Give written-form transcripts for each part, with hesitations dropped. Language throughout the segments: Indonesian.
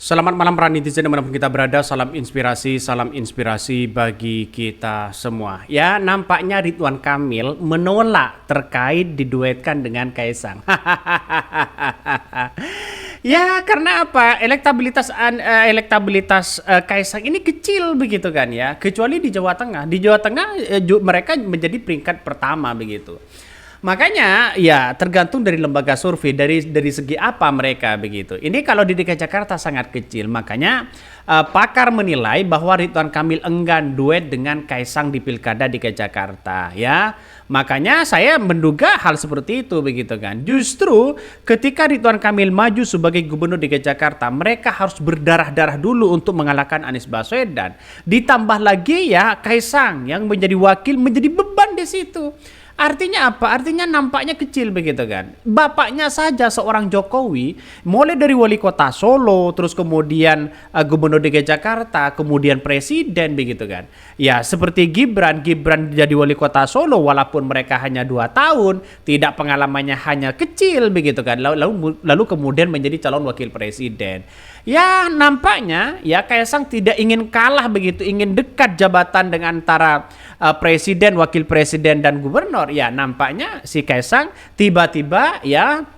Selamat malam para netizen dimanapun kita berada, salam inspirasi bagi kita semua. Ya, nampaknya Ridwan Kamil menolak terkait diduetkan dengan Kaisang. Ya, karena apa? Elektabilitas Kaisang ini kecil begitu kan ya, kecuali di Jawa Tengah. Di Jawa Tengah mereka menjadi peringkat pertama begitu. Makanya ya tergantung dari lembaga survei dari segi apa mereka begitu. Ini kalau di DKI Jakarta sangat kecil, makanya pakar menilai bahwa Ridwan Kamil enggan duet dengan Kaisang di Pilkada DKI Jakarta ya. Makanya saya menduga hal seperti itu begitu kan. Justru ketika Ridwan Kamil maju sebagai gubernur DKI Jakarta, mereka harus berdarah-darah dulu untuk mengalahkan Anies Baswedan. Ditambah lagi ya Kaisang yang menjadi wakil menjadi beban di situ. Artinya apa? Artinya nampaknya kecil begitu kan. Bapaknya saja seorang Jokowi, mulai dari wali kota Solo, terus kemudian gubernur DKI Jakarta, kemudian presiden begitu kan. Ya seperti Gibran jadi wali kota Solo walaupun mereka hanya 2 tahun, tidak pengalamannya hanya kecil begitu kan. Lalu kemudian menjadi calon wakil presiden. Ya nampaknya ya Kaisang tidak ingin kalah begitu, ingin dekat jabatan dengan antara presiden, wakil presiden dan gubernur. Ya nampaknya si Kaisang tiba-tiba ya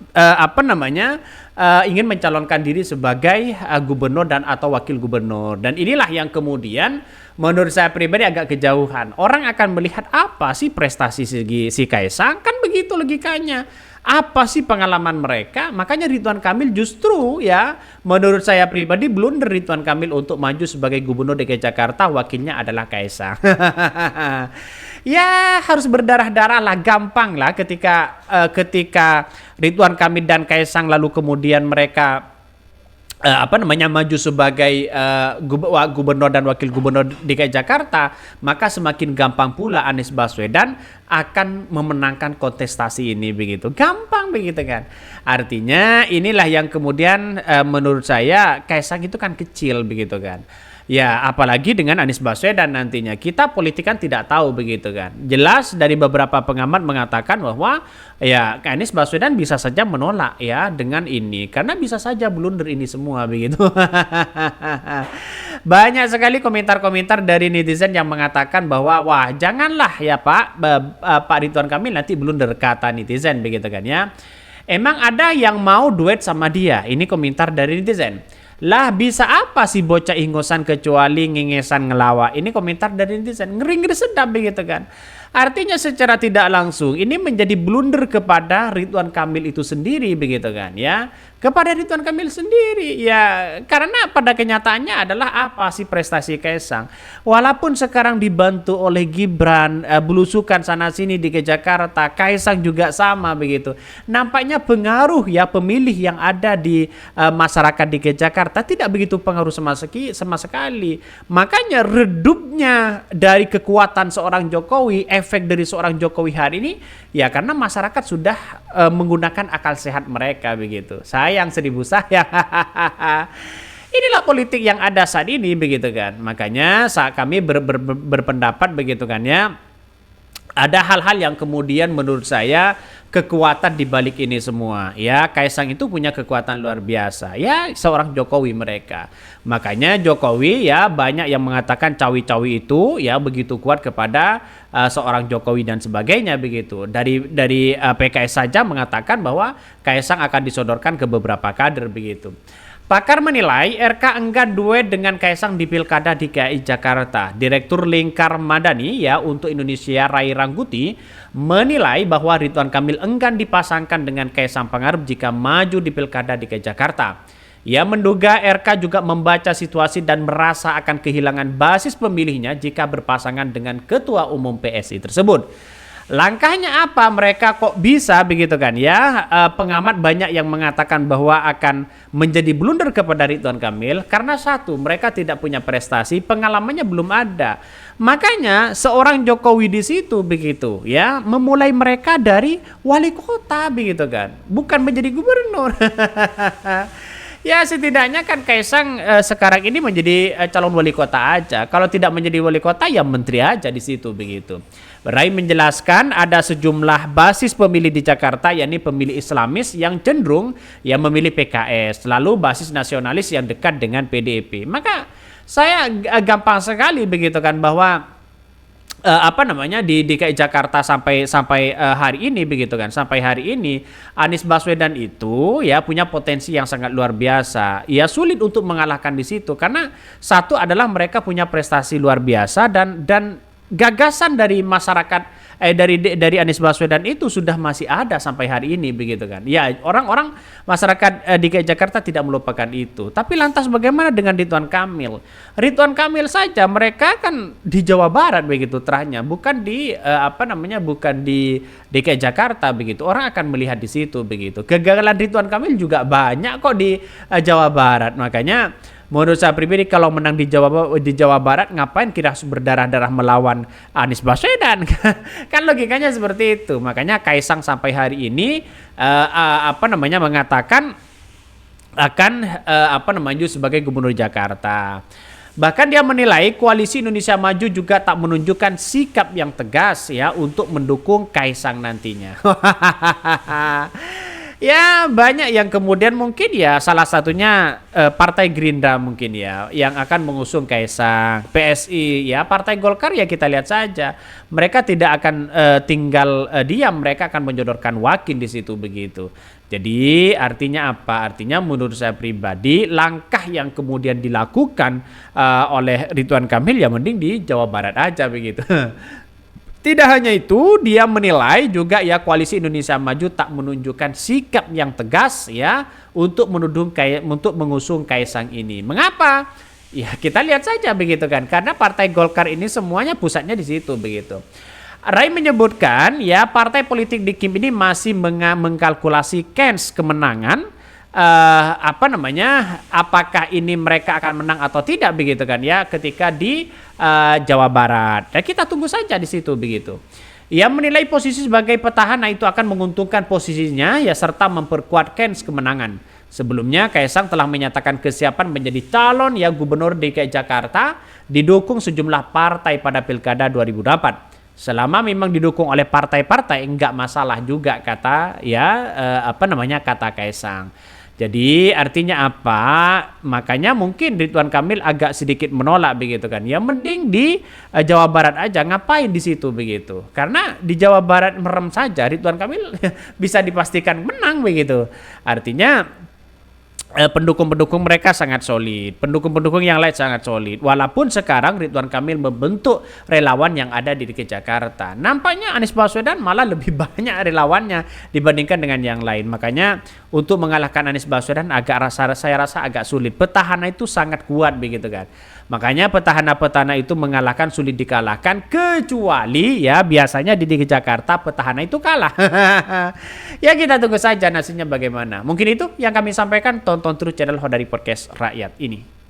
ingin mencalonkan diri sebagai gubernur dan atau wakil gubernur. Dan inilah yang kemudian menurut saya pribadi agak kejauhan. Orang akan melihat apa sih prestasi si Kaisang, kan begitu logikanya. Apa sih pengalaman mereka? Makanya Ridwan Kamil justru ya menurut saya pribadi blunder Ridwan Kamil untuk maju sebagai gubernur DKI Jakarta, wakilnya adalah Kaisang. Ya harus berdarah-darah lah, gampang lah ketika Ridwan Kamil dan Kaisang lalu kemudian mereka maju sebagai gubernur dan wakil gubernur DKI Jakarta, maka semakin gampang pula Anies Baswedan akan memenangkan kontestasi ini begitu. Gampang begitu kan. Artinya inilah yang kemudian menurut saya Kaisang itu kan kecil begitu kan. Ya apalagi dengan Anies Baswedan nantinya. Kita politik kan tidak tahu begitu kan. Jelas dari beberapa pengamat mengatakan bahwa ya Anies Baswedan bisa saja menolak ya dengan ini. Karena bisa saja blunder ini semua begitu. Banyak sekali komentar-komentar dari netizen yang mengatakan bahwa wah janganlah ya Pak Ridwan Kamil nanti blunder, kata netizen begitu kan ya. Emang ada yang mau duet sama dia? Ini komentar dari netizen. Lah bisa apa sih bocah ingusan kecuali ngengesan ngelawak? Ini komentar dari netizen. Ngeri-ngeri sedap begitu kan. Artinya secara tidak langsung ini menjadi blunder kepada Ridwan Kamil itu sendiri begitu kan ya. Kepada Ridwan Kamil sendiri ya, karena pada kenyataannya adalah apa sih prestasi Kaisang? Walaupun sekarang dibantu oleh Gibran, belusukan sana sini di Jakarta, Kaisang juga sama begitu. Nampaknya pengaruh ya pemilih yang ada di masyarakat di Jakarta tidak begitu pengaruh sama sekali. Makanya redupnya dari kekuatan seorang Jokowi, efek dari seorang Jokowi hari ini ya karena masyarakat sudah menggunakan akal sehat mereka begitu. Sayang 1000 sayang. Inilah politik yang ada saat ini begitu kan. Makanya saat kami berpendapat begitu kan ya. Ada hal-hal yang kemudian menurut saya kekuatan di balik ini semua. Ya, Kaisang itu punya kekuatan luar biasa. Ya, seorang Jokowi mereka. Makanya Jokowi ya banyak yang mengatakan cawi-cawi itu ya begitu kuat kepada seorang Jokowi dan sebagainya begitu. Dari PKS saja mengatakan bahwa Kaisang akan disodorkan ke beberapa kader begitu. Pakar menilai RK enggan duet dengan Kaisang di Pilkada DKI Jakarta. Direktur Lingkar Madani ya untuk Indonesia Ray Rangkuti menilai bahwa Ridwan Kamil enggan dipasangkan dengan Kaisang Pangarep jika maju di Pilkada DKI Jakarta. Ia menduga RK juga membaca situasi dan merasa akan kehilangan basis pemilihnya jika berpasangan dengan Ketua Umum PSI tersebut. Langkahnya apa? Mereka kok bisa begitu kan ya? Pengamat banyak yang mengatakan bahwa akan menjadi blunder kepada Ridwan Kamil karena satu, mereka tidak punya prestasi, pengalamannya belum ada. Makanya seorang Jokowi di situ begitu ya, memulai mereka dari wali kota begitu kan, bukan menjadi gubernur. Ya setidaknya kan Kaisang sekarang ini menjadi calon wali kota aja. Kalau tidak menjadi wali kota ya menteri aja di situ begitu. Rai menjelaskan ada sejumlah basis pemilih di Jakarta yakni pemilih Islamis yang cenderung yang memilih PKS, lalu basis nasionalis yang dekat dengan PDIP. Maka saya gampang sekali begitu kan bahwa apa namanya di DKI Jakarta sampai hari ini begitu kan, sampai hari ini Anies Baswedan itu ya punya potensi yang sangat luar biasa. Ya sulit untuk mengalahkan di situ karena satu adalah mereka punya prestasi luar biasa dan gagasan dari masyarakat dari Anies Baswedan itu sudah masih ada sampai hari ini begitu kan. Ya orang-orang masyarakat DKI Jakarta tidak melupakan itu. Tapi lantas bagaimana dengan Ridwan Kamil? Ridwan Kamil saja mereka kan di Jawa Barat begitu terahnya, bukan di bukan di DKI Jakarta begitu. Orang akan melihat di situ begitu. Kegagalan Ridwan Kamil juga banyak kok di Jawa Barat. Makanya menurut saya pribadi kalau menang di Jawa Barat ngapain kita harus berdarah-darah melawan Anies Baswedan? Kan logikanya seperti itu. Makanya Kaisang sampai hari ini mengatakan akan maju sebagai gubernur Jakarta. Bahkan dia menilai koalisi Indonesia Maju juga tak menunjukkan sikap yang tegas ya untuk mendukung Kaisang nantinya. Ya banyak yang kemudian mungkin ya salah satunya Partai Gerindra mungkin ya yang akan mengusung Kaisang, PSI ya Partai Golkar ya kita lihat saja mereka tidak akan tinggal diam, mereka akan menyodorkan wakil di situ begitu. Jadi artinya apa? Artinya menurut saya pribadi langkah yang kemudian dilakukan oleh Ridwan Kamil ya mending di Jawa Barat aja begitu. Tidak hanya itu, dia menilai juga ya koalisi Indonesia Maju tak menunjukkan sikap yang tegas ya untuk mengusung Kaisang ini. Mengapa? Ya kita lihat saja begitu kan. Karena Partai Golkar ini semuanya pusatnya di situ begitu. Rai menyebutkan ya partai politik di Kim ini masih mengkalkulasi kans kemenangan. Apakah ini mereka akan menang atau tidak begitu kan ya ketika di Jawa Barat. Dan kita tunggu saja di situ begitu. Ia menilai posisi sebagai petahana itu akan menguntungkan posisinya ya serta memperkuat kans kemenangan. Sebelumnya Kaisang telah menyatakan kesiapan menjadi calon ya gubernur DKI Jakarta didukung sejumlah partai pada Pilkada 2004. Selama memang didukung oleh partai-partai enggak masalah juga kata Kaisang. Jadi artinya apa? Makanya mungkin Ridwan Kamil agak sedikit menolak begitu kan. Ya mending di Jawa Barat aja, ngapain di situ begitu. Karena di Jawa Barat merem saja Ridwan Kamil bisa dipastikan menang begitu. Artinya pendukung-pendukung mereka sangat solid, pendukung-pendukung yang lain sangat solid. Walaupun sekarang Ridwan Kamil membentuk relawan yang ada di DKI Jakarta, nampaknya Anies Baswedan malah lebih banyak relawannya dibandingkan dengan yang lain. Makanya untuk mengalahkan Anies Baswedan saya rasa agak sulit. Petahana itu sangat kuat begitu kan. Makanya petahana-petahana itu mengalahkan sulit dikalahkan kecuali ya biasanya di DKI Jakarta petahana itu kalah. Ya kita tunggu saja nasibnya bagaimana. Mungkin itu yang kami sampaikan. Tonton terus channel Hodari Podcast Rakyat ini.